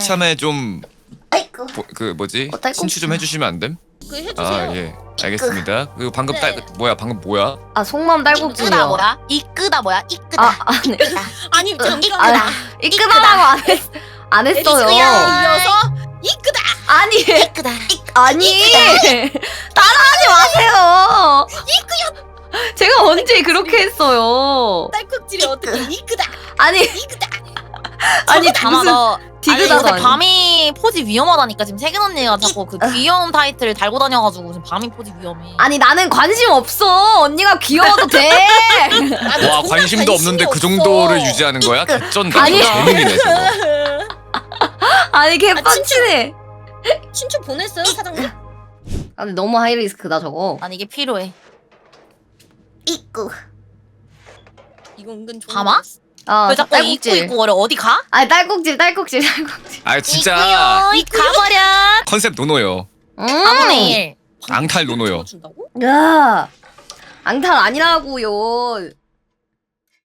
이참에 좀 아이고. 그 뭐지? 딸꾹질. 신추 좀 해주시면 안 됨? 그 해주세요. 아 예. 알겠습니다. 그리고 방금 네. 뭐야? 방금 뭐야? 아 속마음 이끄다 딸꾹질이요. 뭐야? 이끄다 뭐야? 이끄다. 아 아니 아니 아, 잠깐만. 이끄다라고 안 했어요. 이어서 이끄다. 아니 이끄다. 아니 따라하지 마세요. 제가 언제 그렇게 했어요? 딸꾹질이 어떻게 이끄다. 아니 이끄다. 아니 담아 무슨 너. 아니 디귿아도 요새 아니. 밤이 포지 위험하다니까. 지금 세균 언니가 자꾸 그 귀여운 타이틀 달고 다녀가지고 지금 밤이 포지 위험해. 아니 나는 관심 없어. 언니가 귀여워도 돼. 나도 와 정말 관심도 없는데 그 관심이 정도를 없어. 유지하는 거야? 개쩐다. 아니. 재능이네 저거. 아니 개빡치네. 신청 보냈어요 사장님? 아 근데 너무 하이리스크다 저거. 난 이게 필요해. 이끄. 이거 은근 좋은 담아? 거였어. 아 왜 자꾸 입고 딸꾹질. 입고 거려? 어디 가? 아니 딸꾹질. 아 진짜 있고요. 가버려. 컨셉 노노요. 아무네 일. 앙탈 노노요. 준다고? 야 앙탈 아니라고요.